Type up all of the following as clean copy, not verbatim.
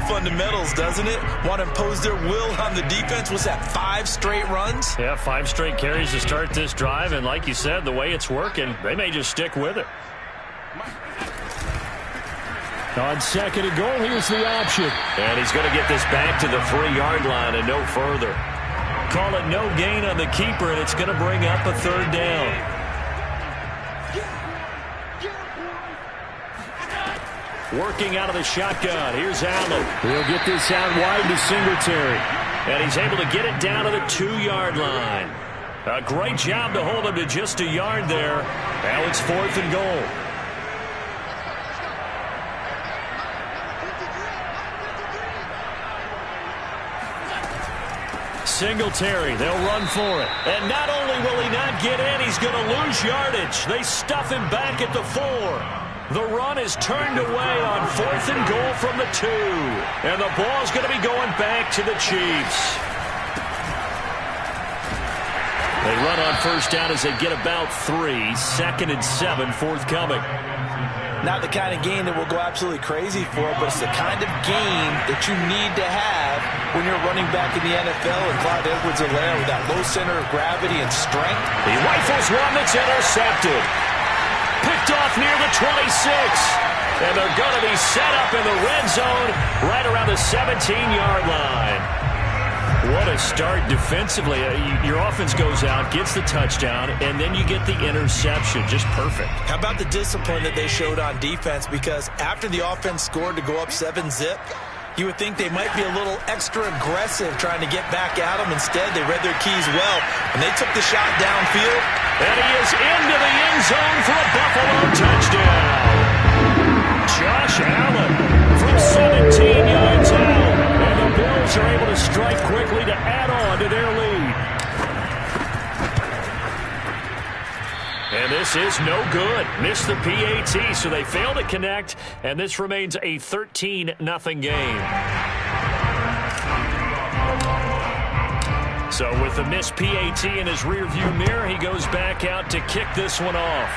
fundamentals, doesn't it? Want to impose their will on the defense. What's that, 5 straight runs? Yeah, 5 straight carries to start this drive, and like you said, the way it's working, they may just stick with it. On second and goal, here's the option. And he's going to get this back to the 3-yard line and no further. Call it no gain on the keeper, and it's going to bring up a 3rd down. Working out of the shotgun. Here's Allen. He'll get this out wide to Singletary. And he's able to get it down to the 2-yard line. A great job to hold him to just a yard there. Now it's 4th and goal. Singletary, they'll run for it. And not only will he not get in, he's going to lose yardage. They stuff him back at the 4. The run is turned away on 4th and goal from the 2. And the ball's going to be going back to the Chiefs. They run on 1st down as they get about 3. 2nd and 7 forthcoming. Not the kind of game that we'll go absolutely crazy for, but it's the kind of game that you need to have when you're running back in the NFL. And Clyde Edwards-Helaire with that low center of gravity and strength. He rifles one that's intercepted. Picked off near the 26. And they're going to be set up in the red zone right around the 17-yard line. What a start defensively. Your offense goes out, gets the touchdown, and then you get the interception. Just perfect. How about the discipline that they showed on defense? Because after the offense scored to go up 7-zip, you would think they might be a little extra aggressive trying to get back at them. Instead, they read their keys well, and they took the shot downfield. And he is into the end zone for a Buffalo touchdown. Josh Allen from 17 yards out. And the Bills are able to strike quickly to add on to their lead. And this is no good. Missed the PAT, so they fail to connect, and this remains a 13-0 game. So with the missed PAT in his rearview mirror, he goes back out to kick this one off.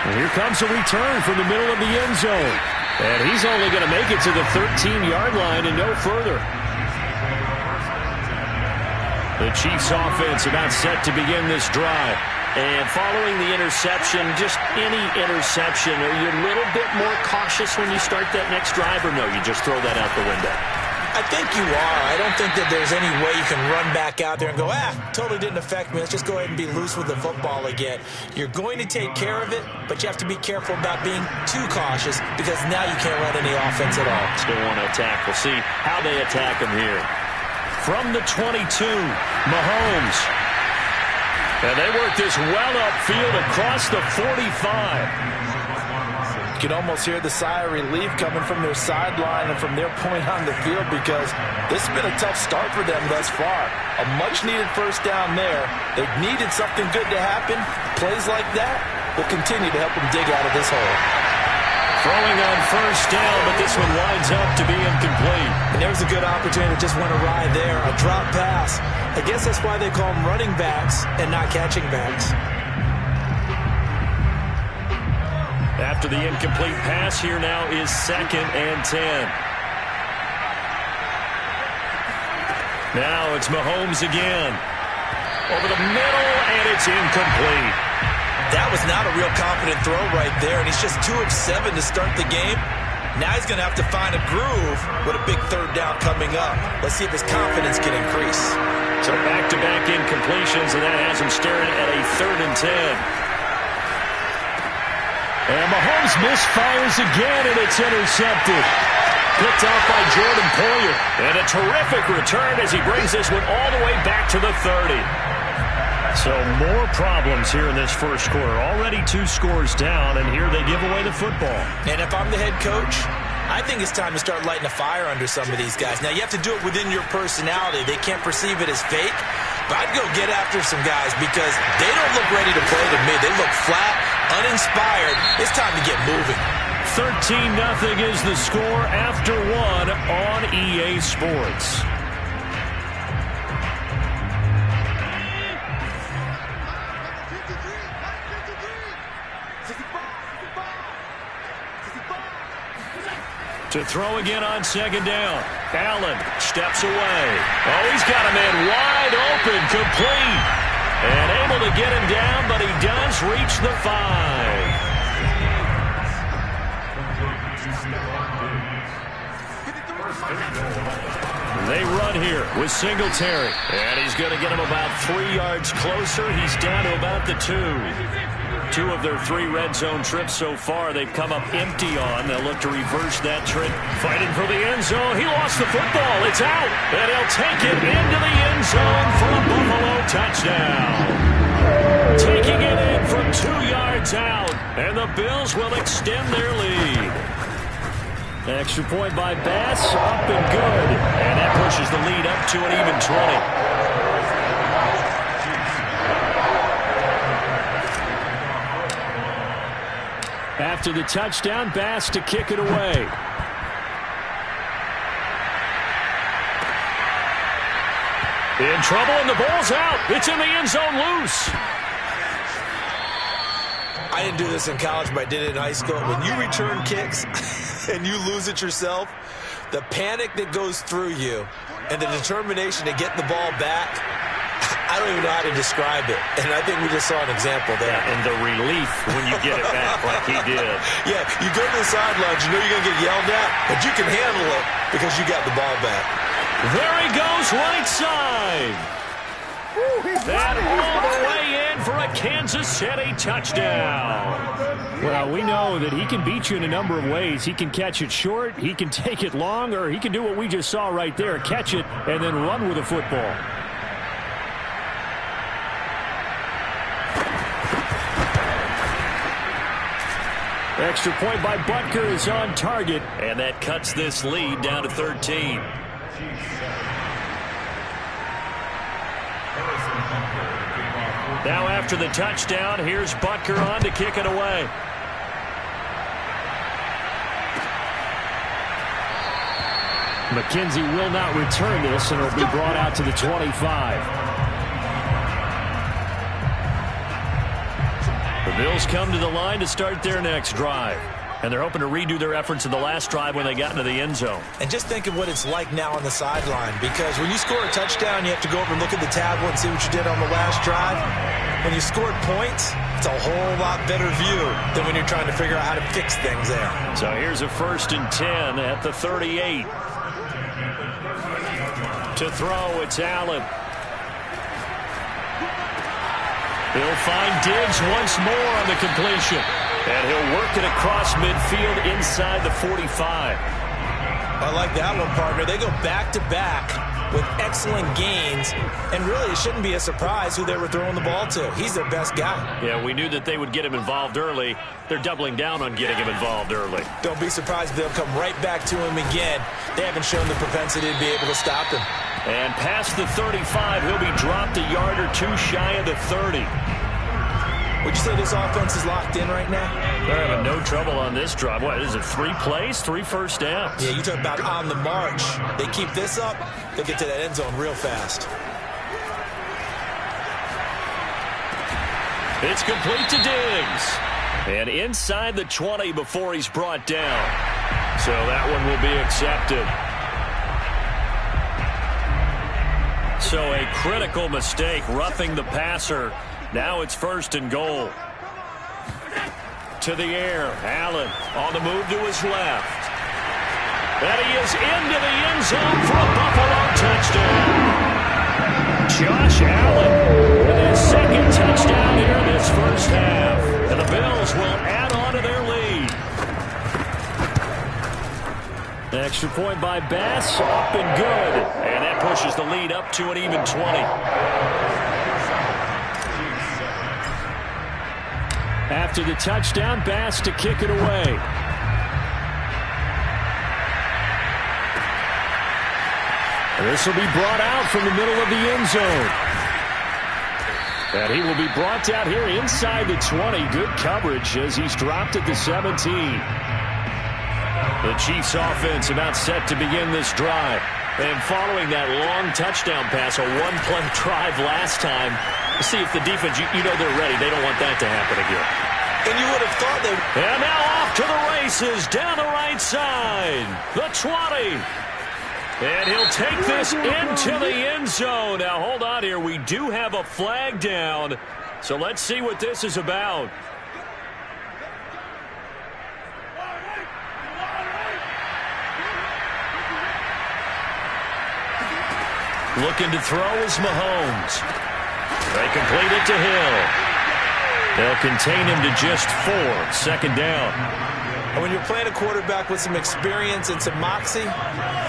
And here comes a return from the middle of the end zone. And he's only going to make it to the 13-yard line and no further. The Chiefs offense about set to begin this drive. And following the interception, just any interception, are you a little bit more cautious when you start that next drive, or no, you just throw that out the window? I think you are. I don't think that there's any way you can run back out there and go, totally didn't affect me. Let's just go ahead and be loose with the football again. You're going to take care of it, but you have to be careful about being too cautious because now you can't run any offense at all. Still want to attack. We'll see how they attack him here. From the 22, Mahomes. And they work this well upfield across the 45. You can almost hear the sigh of relief coming from their sideline and from their point on the field because this has been a tough start for them thus far. A much-needed 1st down there. They've needed something good to happen. Plays like that will continue to help them dig out of this hole. Throwing on 1st down, but this one winds up to be incomplete. And there's a good opportunity that just went awry there. A drop pass. I guess that's why they call them running backs and not catching backs. After the incomplete pass, here now is 2nd and 10. Now it's Mahomes again. Over the middle, and it's incomplete. That was not a real confident throw right there, and he's just 2 of 7 to start the game. Now he's going to have to find a groove with a big 3rd down coming up. Let's see if his confidence can increase. So back-to-back incompletions, and that has him staring at a 3rd and 10. And Mahomes misfires again, and it's intercepted. Picked off by Jordan Poyer. And a terrific return as he brings this one all the way back to the 30. So more problems here in this first quarter. Already 2 scores down, and here they give away the football. And if I'm the head coach, I think it's time to start lighting a fire under some of these guys. Now, you have to do it within your personality. They can't perceive it as fake. But I'd go get after some guys because they don't look ready to play to me. They look flat, uninspired. It's time to get moving. 13-0 is the score after 1 on EA Sports. To throw again on second down. Allen steps away. Oh, he's got a man wide open, complete. And able to get him down, but he does reach the 5. They run here with Singletary. And he's going to get him about 3 yards closer. He's down to about the 2. 2 of their 3 red zone trips so far they've come up empty on. They'll look to reverse that trip. Fighting for the end zone. He lost the football. It's out. And he'll take it into the end zone for a Buffalo touchdown. Taking it in from 2 yards out. And the Bills will extend their lead. Extra point by Bass. Up and good. And that pushes the lead up to an even 20. After the touchdown, Bass to kick it away. In trouble, and the ball's out. It's in the end zone loose. I didn't do this in college, but I did it in high school. When you return kicks and you lose it yourself, the panic that goes through you and the determination to get the ball back, I don't even know how to describe it. And I think we just saw an example there. Yeah, and the relief when you get it back like he did. Yeah, you go to the sidelines, you know you're going to get yelled at, but you can handle it because you got the ball back. There he goes, right side. And all the way in for a Kansas City touchdown. Well, we know that he can beat you in a number of ways. He can catch it short, he can take it long, or he can do what we just saw right there, catch it and then run with the football. Extra point by Butker is on target. And that cuts this lead down to 13. Now after the touchdown, here's Butker on to kick it away. McKenzie will not return this, and it'll be brought out to the 25. The Bills come to the line to start their next drive. And they're hoping to redo their efforts in the last drive when they got into the end zone. And just think of what it's like now on the sideline, because when you score a touchdown, you have to go over and look at the tablet and see what you did on the last drive. When you scored points, it's a whole lot better view than when you're trying to figure out how to fix things there. So here's a 1st and 10 at the 38. To throw, it's Allen. He'll find Diggs once more on the completion. And he'll work it across midfield inside the 45. I like that one, partner. They go back-to-back with excellent gains. And really, it shouldn't be a surprise who they were throwing the ball to. He's their best guy. Yeah, we knew that they would get him involved early. They're doubling down on getting him involved early. Don't be surprised if they'll come right back to him again. They haven't shown the propensity to be able to stop him. And past the 35, he'll be dropped a yard or two shy of the 30. Would you say this offense is locked in right now? They're having no trouble on this drive. What is it, 3 plays, 3 first downs? Yeah, you talk about on the march. They keep this up, they'll get to that end zone real fast. It's complete to Diggs. And inside the 20 before he's brought down. So that one will be accepted. So a critical mistake, roughing the passer. Now it's 1st and goal. To the air, Allen on the move to his left. And he is into the end zone for a Buffalo touchdown. Josh Allen with his 2nd touchdown here in this first half. And the Bills will add on to their lead. Extra point by Bass, up and good. And that pushes the lead up to an even 20. After the touchdown, Bass to kick it away. And this will be brought out from the middle of the end zone. And he will be brought out here inside the 20. Good coverage as he's dropped at the 17. The Chiefs offense about set to begin this drive. And following that long touchdown pass, a one-play drive last time, see if the defense, you know they're ready. They don't want that to happen again. And you would have thought they... And now off to the races, down the right side. The 20. And he'll take this into the end zone. Now, hold on here. We do have a flag down. So let's see what this is about. Looking to throw is Mahomes. They complete it to Hill. They'll contain him to just 4. Second down. And when you're playing a quarterback with some experience and some moxie,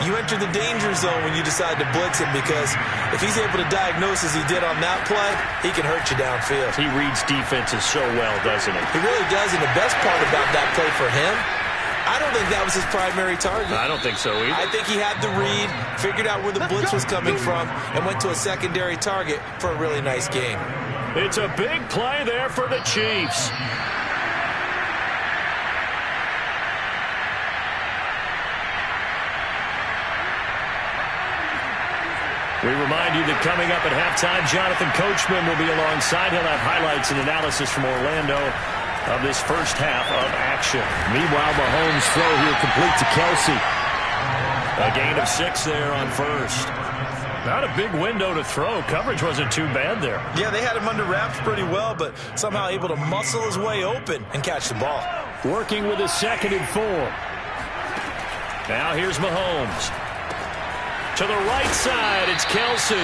you enter the danger zone when you decide to blitz him, because if he's able to diagnose as he did on that play, he can hurt you downfield. He reads defenses so well, doesn't he? He really does, and the best part about that play for him, I don't think that was his primary target. I don't think so either. I think he had the read, figured out where the blitz was coming from, and went to a secondary target for a really nice game. It's a big play there for the Chiefs. We remind you that coming up at halftime, Jonathan Coachman will be alongside. He'll have highlights and analysis from Orlando of this first half of action. Meanwhile, Mahomes' throw here complete to Kelsey. A gain of 6 there on first. Not a big window to throw. Coverage wasn't too bad there. Yeah, they had him under wraps pretty well, but somehow able to muscle his way open and catch the ball. Working with a 2nd and 4. Now here's Mahomes. To the right side, it's Kelsey.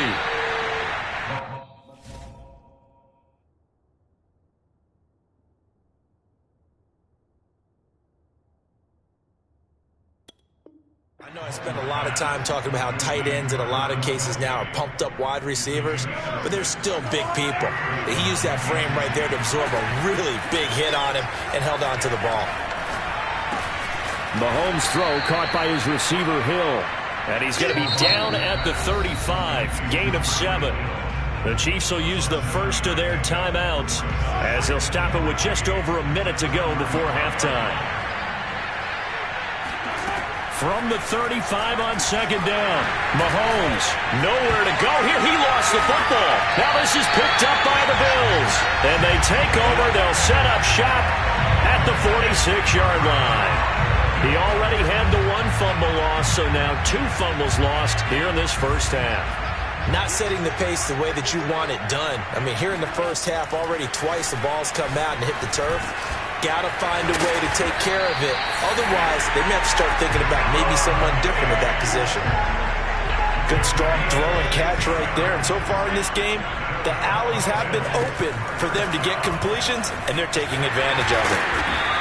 I know I spend a lot of time talking about how tight ends in a lot of cases now are pumped up wide receivers, but they're still big people. He used that frame right there to absorb a really big hit on him and held on to the ball. Mahomes' throw caught by his receiver, Hill. And he's going to be down at the 35, gain of 7. The Chiefs will use the first of their timeouts as they'll stop it with just over a minute to go before halftime. From the 35 on 2nd down, Mahomes nowhere to go here. He lost the football. Now this is picked up by the Bills. And they take over. They'll set up shop at the 46-yard line. He already had the 1 fumble loss, so now 2 fumbles lost here in this first half. Not setting the pace the way that you want it done. I mean, here in the first half, already twice the ball's come out and hit the turf. Got to find a way to take care of it. Otherwise, they may have to start thinking about maybe someone different at that position. Good, strong throw and catch right there. And so far in this game, the alleys have been open for them to get completions, and they're taking advantage of it.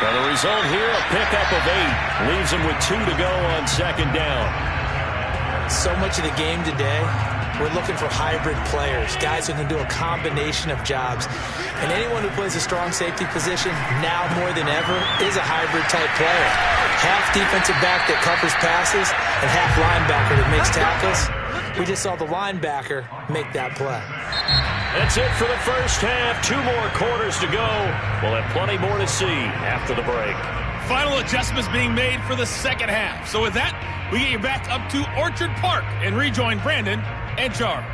Well, the result here, a pickup of 8. Leaves them with 2 to go on 2nd down. So much of the game today, we're looking for hybrid players, guys who can do a combination of jobs. And anyone who plays a strong safety position, now more than ever, is a hybrid-type player. Half defensive back that covers passes and half linebacker that makes tackles. We just saw the linebacker make that play. That's it for the first half. 2 more quarters to go. We'll have plenty more to see after the break. Final adjustments being made for the second half. So with that, we get you back up to Orchard Park and rejoin Brandon and Charles.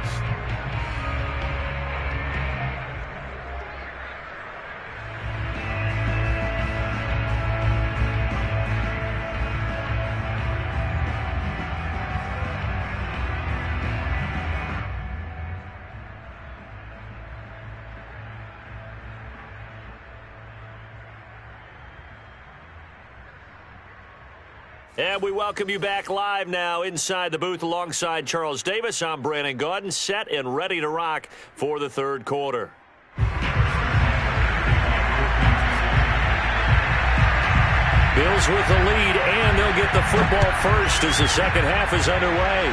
And we welcome you back live now inside the booth alongside Charles Davis. I'm Brandon Gaudin, set and ready to rock for the third quarter. Bills with the lead, and they'll get the football first as the second half is underway.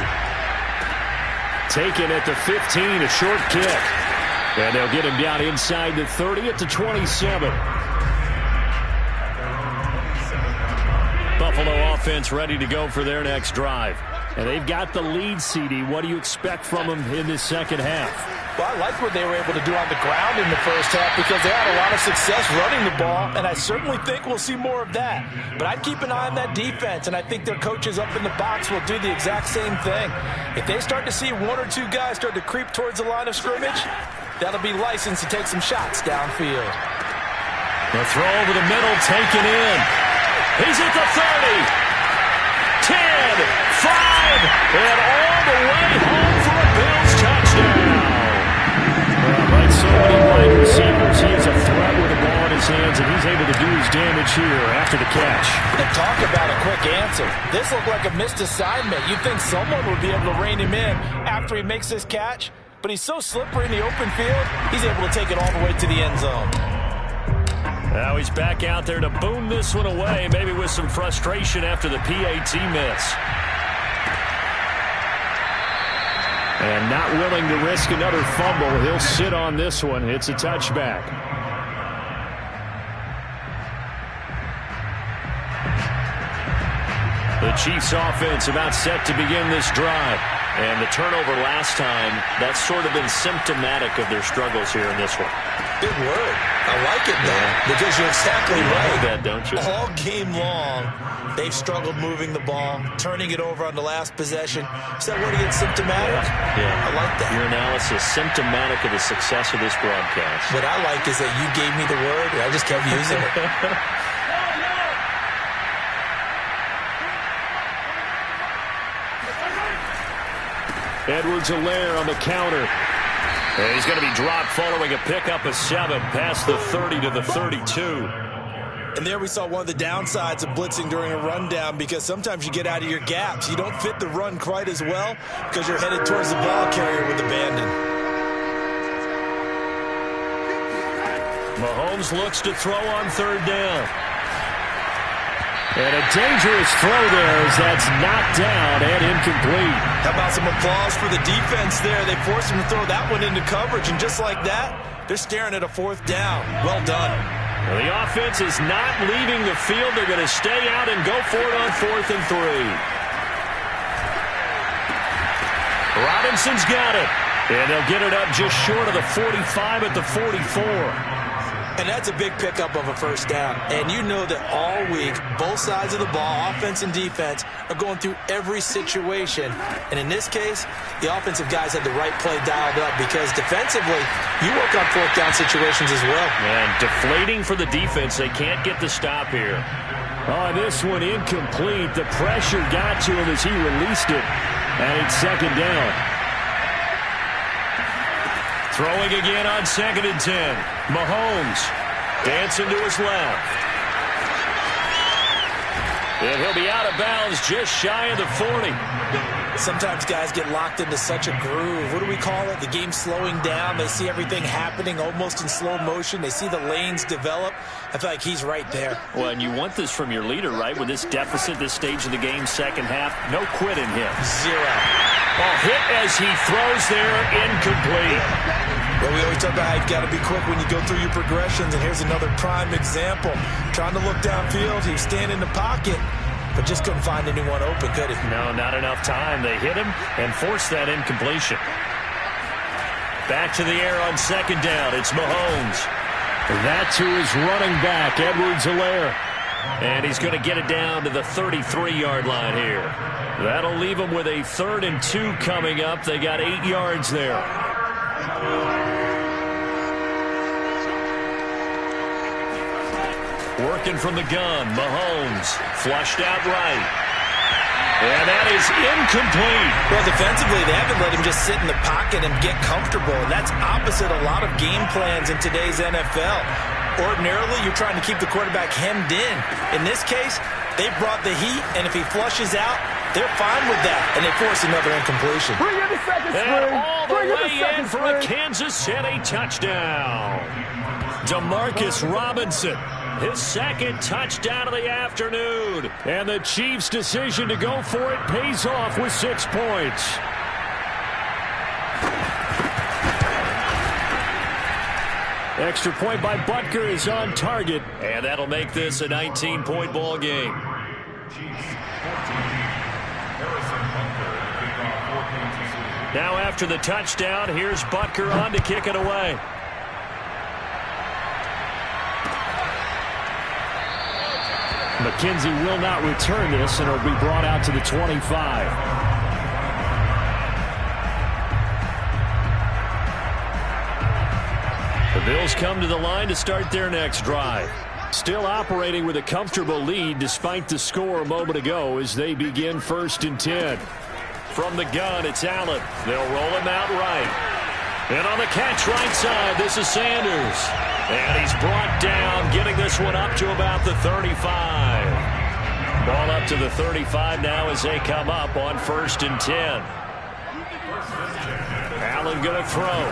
Taken at the 15, a short kick. And they'll get him down inside the 30 at the 27. Buffalo offense ready to go for their next drive. And they've got the lead, CD. What do you expect from them in this second half? Well, I like what they were able to do on the ground in the first half because they had a lot of success running the ball, and I certainly think we'll see more of that. But I'd keep an eye on that defense, and I think their coaches up in the box will do the exact same thing. If they start to see 1 or 2 guys start to creep towards the line of scrimmage, that'll be licensed to take some shots downfield. The throw over the middle, taken in. He's at the 30. 10, 5, and all the way home for a Bills touchdown. Like so many wide receivers, he is a threat with the ball in his hands, and he's able to do his damage here after the catch. And talk about a quick answer. This looked like a missed assignment. You'd think someone would be able to rein him in after he makes this catch, but he's so slippery in the open field, he's able to take it all the way to the end zone. Now he's back out there to boom this one away, maybe with some frustration after the PAT miss. And not willing to risk another fumble, he'll sit on this one. It's a touchback. The Chiefs offense about set to begin this drive. And the turnover last time, that's sort of been symptomatic of their struggles here in this one. Big word. I like it, though, because you're exactly right. That, don't you? All game long, they've struggled moving the ball, turning it over on the last possession. Is that word again, symptomatic? Yeah. I like that. Your analysis, symptomatic of the success of this broadcast. What I like is that you gave me the word, and I just kept using it. Edwards-Helaire on the counter. And he's going to be dropped following a pickup of 7 past the 30 to the 32. And there we saw one of the downsides of blitzing during a rundown, because sometimes you get out of your gaps. You don't fit the run quite as well because you're headed towards the ball carrier with abandon. Mahomes looks to throw on third down. And a dangerous throw there as that's knocked down and incomplete. How about some applause for the defense there? They forced him to throw that one into coverage, and just like that, they're staring at a 4th down. Well done. Well, the offense is not leaving the field. They're going to stay out and go for it on 4th and 3. Robinson's got it. And they'll get it up just short of the 45 at the 44. And that's a big pickup of a first down. And you know that all week, both sides of the ball, offense and defense, are going through every situation. And in this case, the offensive guys had the right play dialed up, because defensively, you work on 4th down situations as well. And deflating for the defense. They can't get the stop here. Oh, this one incomplete. The pressure got to him as he released it. And it's 2nd down. Throwing again on 2nd and 10. Mahomes dancing to his left. And he'll be out of bounds just shy of the 40. Sometimes guys get locked into such a groove. What do we call it? The game slowing down. They see everything happening almost in slow motion. They see the lanes develop. I feel like he's right there. Well, and you want this from your leader, right? With this deficit, this stage of the game, 2nd half, no quit in him. 0. Ball hit as he throws there, incomplete. Well, we always talk about how you've got to be quick when you go through your progressions, and here's another prime example. Trying to look downfield, he was standing in the pocket, but just couldn't find anyone open, could he? No, not enough time. They hit him and forced that incompletion. Back to the air on 2nd down. It's Mahomes. That to his running back, Edwards-Helaire. And he's going to get it down to the 33-yard line here. That'll leave him with a 3rd and 2 coming up. They got 8 yards there. Working from the gun, Mahomes flushed out right. And that is incomplete. Well, defensively, they haven't let him just sit in the pocket and get comfortable. And that's opposite a lot of game plans in today's NFL. Ordinarily, you're trying to keep the quarterback hemmed in. In this case, they brought the heat, and if he flushes out, they're fine with that. And they force another incompletion. And all the way in for a Kansas City touchdown. Demarcus Robinson. His 2nd touchdown of the afternoon. And the Chiefs' decision to go for it pays off with 6 points. Extra point by Butker is on target. And that'll make this a 19-point ball game. Now after the touchdown, here's Butker on to kick it away. McKenzie will not return this, and it'll be brought out to the 25. Bills come to the line to start their next drive. Still operating with a comfortable lead despite the score a moment ago as they begin 1st and 10. From the gun, it's Allen. They'll roll him out right. And on the catch right side, this is Sanders. And he's brought down, getting this one up to about the 35. Ball up to the 35 now as they come up on 1st and 10. Allen going to throw.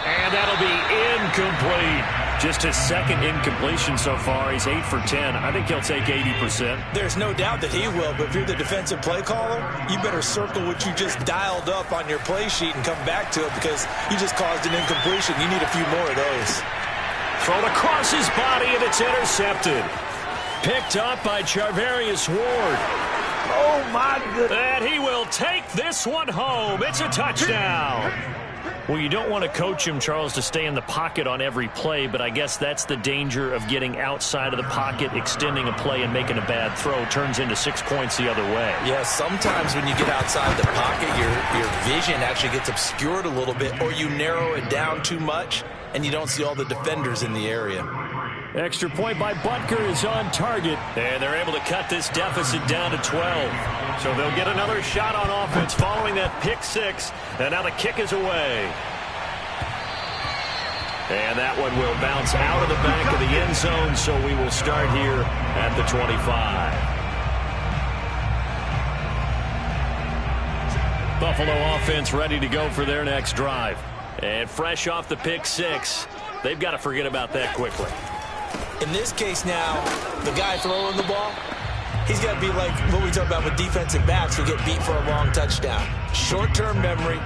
And that'll be incomplete. Just his second incompletion so far. He's 8 for 10. I think he'll take 80%. There's no doubt that he will, but if you're the defensive play caller, you better circle what you just dialed up on your play sheet and come back to it because you just caused an incompletion. You need a few more of those. Thrown across his body, and it's intercepted. Picked up by Charvarius Ward. Oh, my goodness. And he will take this one home. It's a touchdown. Well, you don't want to coach him, Charles, to stay in the pocket on every play, but I guess that's the danger of getting outside of the pocket, extending a play, and making a bad throw. Turns into 6 points the other way. Yeah, sometimes when you get outside the pocket, your vision actually gets obscured a little bit, or you narrow it down too much, and you don't see all the defenders in the area. Extra point by Butker is on target. And they're able to cut this deficit down to 12. So they'll get another shot on offense following that pick six. And now the kick is away. And that one will bounce out of the back of the end zone. So we will start here at the 25. Buffalo offense ready to go for their next drive. And fresh off the pick six, they've got to forget about that quickly. In this case now, the guy throwing the ball, he's got to be like what we talk about with defensive backs who get beat for a long touchdown. Short-term memory,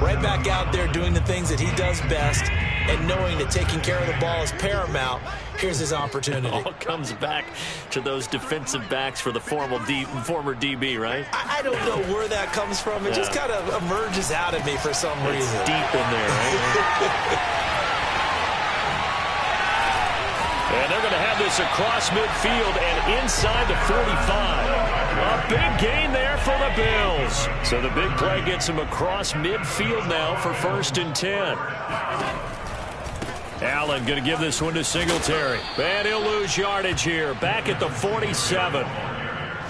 right back out there doing the things that he does best, and knowing that taking care of the ball is paramount. Here's his opportunity. It all comes back to those defensive backs for the former DB, right? I don't know where that comes from. It just kind of emerges out of me for some reason. It's deep in there, right? And they're going to have this across midfield and inside the 45. A big gain there for the Bills. So the big play gets them across midfield now for 1st and 10. Allen going to give this one to Singletary. And he'll lose yardage here. Back at the 47.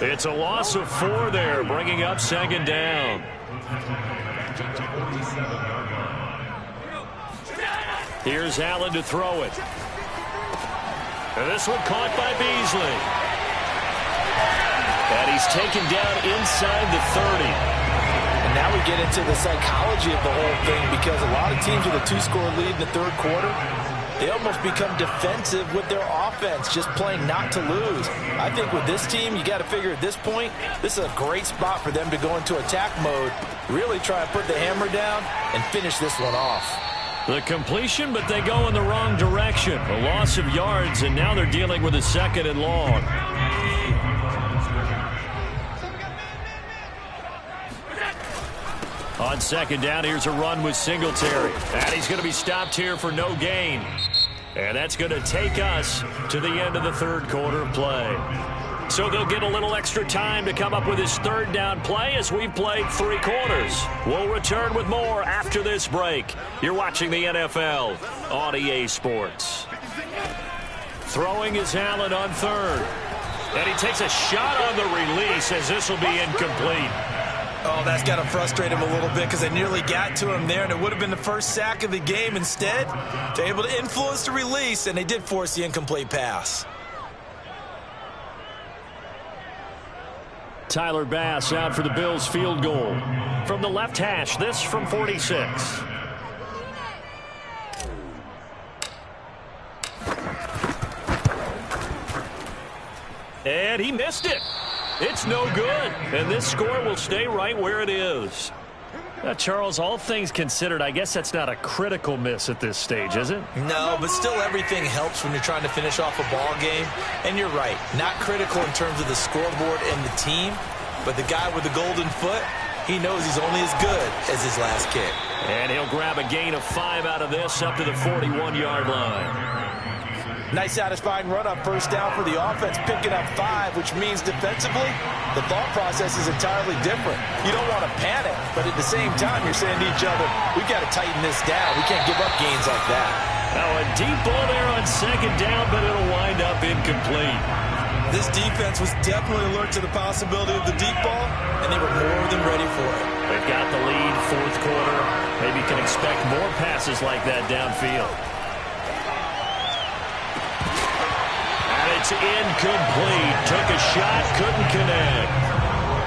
It's a loss of 4 there, bringing up 2nd down. Here's Allen to throw it. And this one caught by Beasley. And he's taken down inside the 30. And now we get into the psychology of the whole thing because a lot of teams with a 2-score lead in the third quarter, they almost become defensive with their offense, just playing not to lose. I think with this team, you got to figure at this point, this is a great spot for them to go into attack mode, really try and put the hammer down and finish this one off. The completion, but they go in the wrong direction. A loss of yards, and now they're dealing with a 2nd and long. On 2nd down, here's a run with Singletary. And he's going to be stopped here for no gain. And that's going to take us to the end of the third quarter of play. So they'll get a little extra time to come up with his 3rd down play as we've played 3 quarters. We'll return with more after this break. You're watching the NFL on EA Sports. Throwing is Allen on 3rd. And he takes a shot on the release as this will be incomplete. Oh, that's got to frustrate him a little bit because they nearly got to him there, and it would have been the first sack of the game. Instead, they're able to influence the release, and they did force the incomplete pass. Tyler Bass out for the Bills field goal. From the left hash, this from 46. And he missed it. It's no good. And this score will stay right where it is. Now, Charles, all things considered, I guess that's not a critical miss at this stage, is it? No, but still everything helps when you're trying to finish off a ball game. And you're right, not critical in terms of the scoreboard and the team, but the guy with the golden foot, he knows he's only as good as his last kick. And he'll grab a gain of 5 out of this up to the 41-yard line. Nice satisfying run on first down for the offense, picking up 5, which means defensively, the thought process is entirely different. You don't want to panic, but at the same time, you're saying to each other, we've got to tighten this down. We can't give up gains like that. Now a deep ball there on second down, but it'll wind up incomplete. This defense was definitely alert to the possibility of the deep ball, and they were more than ready for it. They've got the lead, fourth quarter. Maybe can expect more passes like that downfield. It's incomplete. Took a shot, couldn't connect.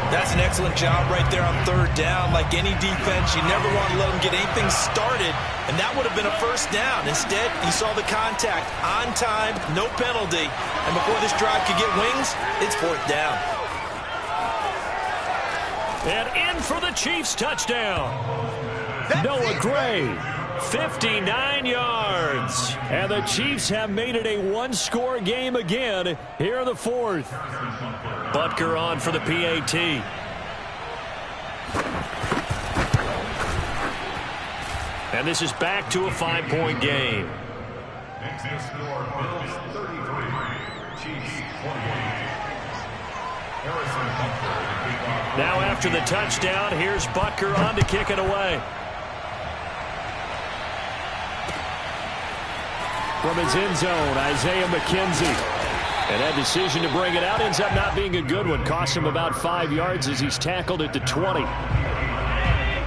That's an excellent job right there on third down. Like any defense, you never want to let them get anything started, and that would have been a first down. Instead, you saw the contact on time, no penalty, and before this drive could get wings, it's fourth down. And in for the Chiefs touchdown. Noah Gray. 59 yards. And the Chiefs have made it a one-score game again here in the fourth. Butker on for the PAT. And this is back to a 5-point game. Next to score, Bills 33, Chiefs 28. Harrison Butker. Now after the touchdown, here's Butker on to kick it away. From his end zone, Isaiah McKenzie. And that decision to bring it out ends up not being a good one. Costs him about 5 yards as he's tackled at the 20.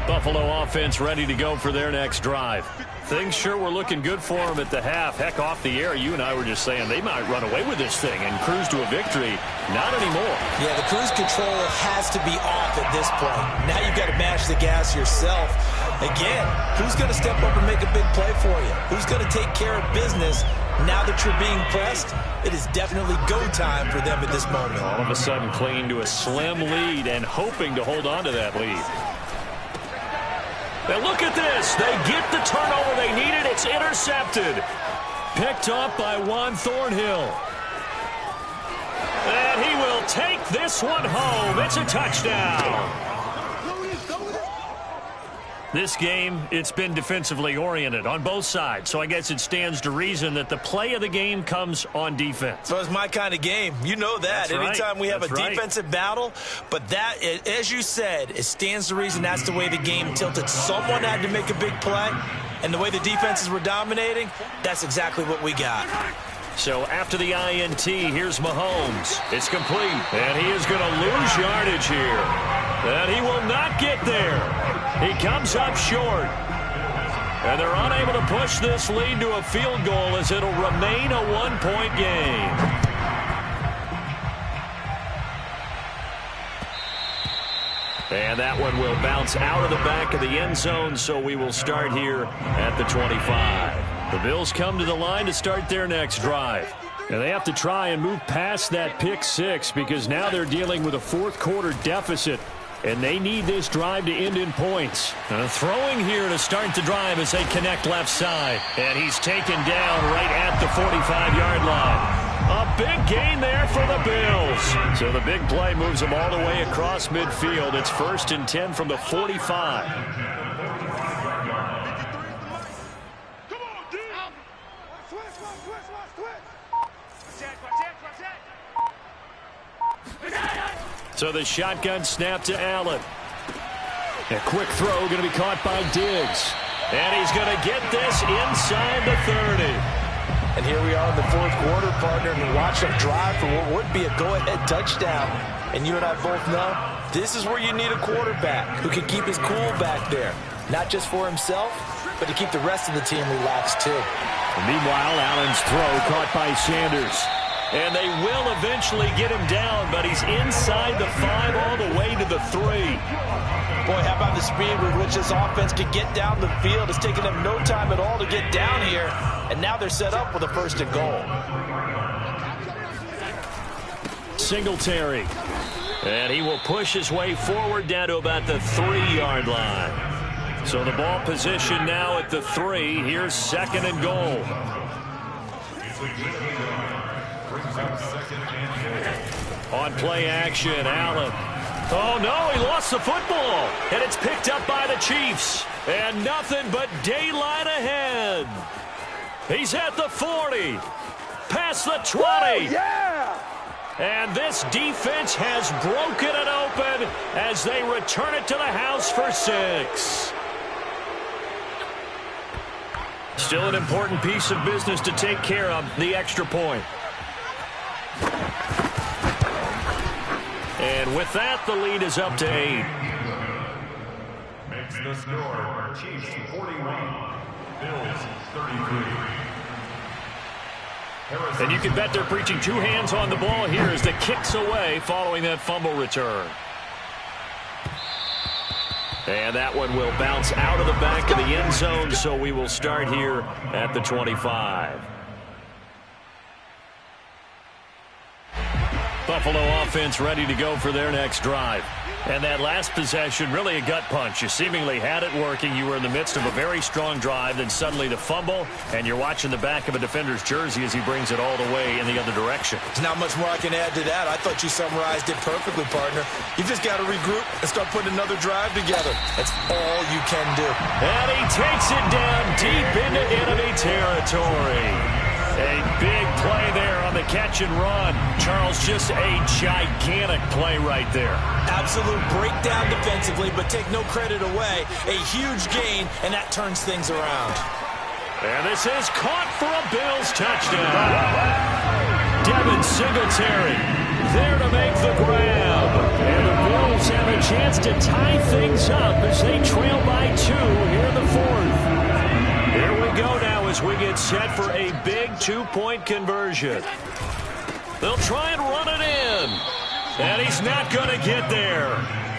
Buffalo offense ready to go for their next drive. Things sure were looking good for them at the half. Heck, off the air, you and I were just saying they might run away with this thing and cruise to a victory. Not anymore. Yeah, the cruise control has to be off at this point. Now you've got to mash the gas yourself. Again, who's going to step up and make a big play for you? Who's going to take care of business now that you're being pressed? It is definitely go time for them at this moment. All of a sudden clinging to a slim lead and hoping to hold on to that lead. And look at this. They get the turnover they needed. It's intercepted. Picked up by Juan Thornhill. And he will take this one home. It's a touchdown. This game, it's been defensively oriented on both sides, so I guess it stands to reason that the play of the game comes on defense. So it's my kind of game. You know that. Anytime we have a defensive battle, but that, as you said, it stands to reason that's the way the game tilted. Someone had to make a big play, and the way the defenses were dominating, that's exactly what we got. So after the INT, here's Mahomes. It's complete, and he is going to lose yardage here. And he will not get there. He comes up short. And they're unable to push this lead to a field goal as it'll remain a one-point game. And that one will bounce out of the back of the end zone, so we will start here at the 25. The Bills come to the line to start their next drive. And they have to try and move past that pick six because now they're dealing with a fourth-quarter deficit. And they need this drive to end in points. Throwing here to start the drive as they connect left side. And he's taken down right at the 45-yard line. A big gain there for the Bills. So the big play moves them all the way across midfield. It's 1st and 10 from the 45. So the shotgun snap to Allen. A quick throw going to be caught by Diggs. And he's going to get this inside the 30. And here we are in the fourth quarter, partner, and watch them drive for what would be a go-ahead touchdown. And you and I both know this is where you need a quarterback who can keep his cool back there. Not just for himself, but to keep the rest of the team relaxed too. And meanwhile, Allen's throw caught by Sanders. And they will eventually get him down, but he's inside the 5 all the way to the 3. Boy, how about the speed with which this offense can get down the field? It's taken them no time at all to get down here, and now they're set up with a 1st and goal. Singletary. And he will push his way forward down to about the 3-yard line. So the ball position now at the 3. Here's 2nd and goal. On play action, Allen. Oh, no, he lost the football. And it's picked up by the Chiefs. And nothing but daylight ahead. He's at the 40. past the 20. And this defense has broken it open as they return it to the house for 6. Still an important piece of business to take care of, the extra point. And with that, the lead is up to 8. Makes the score Chiefs 41, Bills 33. And you can bet they're preaching 2 hands on the ball here as the kick's away following that fumble return. And that one will bounce out of the back of the end zone, so we will start here at the 25. Buffalo offense ready to go for their next drive. And that last possession, really a gut punch. You seemingly had it working. You were in the midst of a very strong drive, then suddenly the fumble, and you're watching the back of a defender's jersey as he brings it all the way in the other direction. There's not much more I can add to that. I thought you summarized it perfectly, partner. You just got to regroup and start putting another drive together. That's all you can do. And he takes it down deep into enemy territory. A big play there on the catch and run. Charles, just a gigantic play right there. Absolute breakdown defensively, but take no credit away. A huge gain, and that turns things around. And this is caught for a Bills touchdown. Devin Singletary there to make the grab. And the Bills have a chance to tie things up as they trail by 2 here in the 4th. Here we go now as we get set for a big 2-point conversion. They'll try and run it in. And he's not going to get there.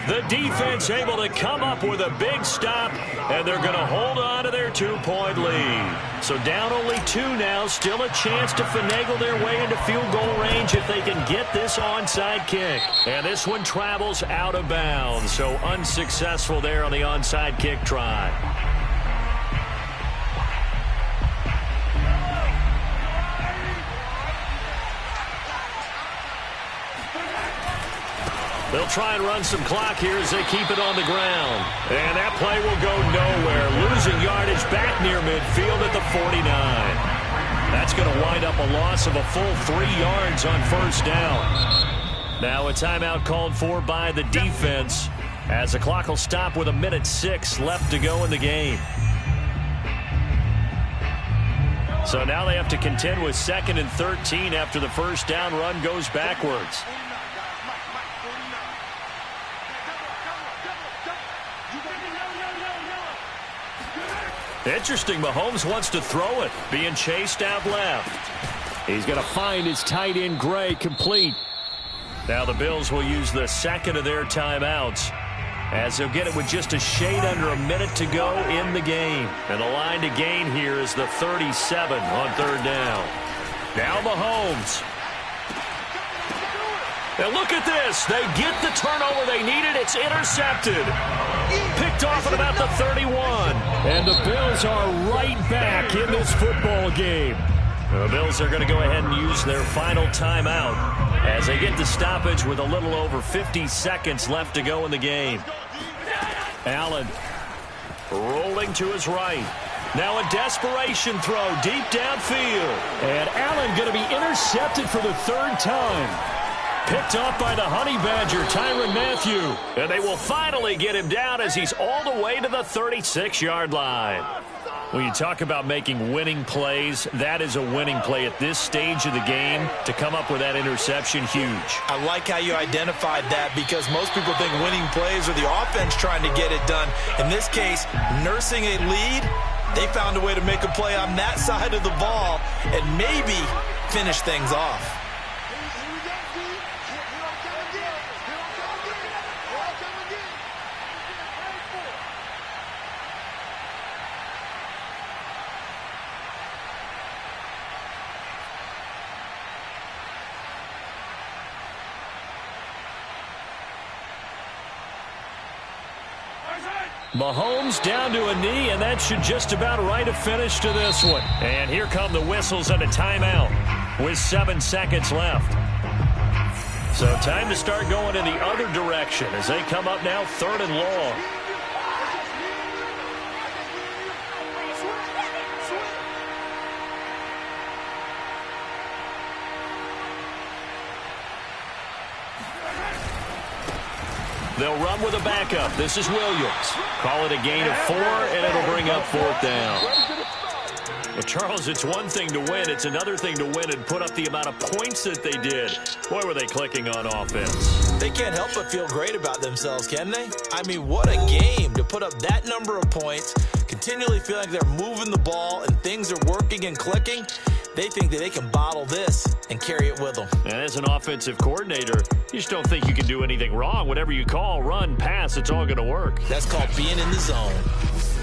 The defense able to come up with a big stop, and they're going to hold on to their 2-point lead. So down only 2 now, still a chance to finagle their way into field goal range if they can get this onside kick. And this one travels out of bounds, so unsuccessful there on the onside kick try. They'll try and run some clock here as they keep it on the ground. And that play will go nowhere. Losing yardage back near midfield at the 49. That's going to wind up a loss of a full 3 yards on first down. Now a timeout called for by the defense as the clock will stop with 1:06 left to go in the game. So now they have to contend with 2nd and 13 after the first down run goes backwards. Interesting, Mahomes wants to throw it, being chased out left. He's going to find his tight end, Gray, complete. Now the Bills will use the 2nd of their timeouts as they'll get it with just a shade under a minute to go in the game. And the line to gain here is the 37 on 3rd down. Now Mahomes. Now look at this. They get the turnover they needed. It's intercepted. Picked off at about the 31. And the Bills are right back in this football game. The Bills are going to go ahead and use their final timeout as they get the stoppage with a little over 50 seconds left to go in the game. Allen rolling to his right. Now a desperation throw deep downfield. And Allen going to be intercepted for the 3rd time. Picked off by the Honey Badger, Tyrann Mathieu. And they will finally get him down as he's all the way to the 36-yard line. When you talk about making winning plays, that is a winning play at this stage of the game. To come up with that interception, huge. I like how you identified that because most people think winning plays are the offense trying to get it done. In this case, nursing a lead, they found a way to make a play on that side of the ball and maybe finish things off. Mahomes down to a knee, and that should just about write a finish to this one. And here come the whistles and a timeout with 7 seconds left. So time to start going in the other direction as they come up now 3rd and long. They'll run with a backup. This is Williams. Call it a gain of 4, and it'll bring up 4th down. Well, Charles, it's one thing to win. It's another thing to win and put up the amount of points that they did. Boy, were they clicking on offense. They can't help but feel great about themselves, can they? I mean, what a game to put up that number of points, continually feel like they're moving the ball and things are working and clicking. They think that they can bottle this and carry it with them. And as an offensive coordinator, you just don't think you can do anything wrong. Whatever you call, run, pass, it's all going to work. That's called being in the zone.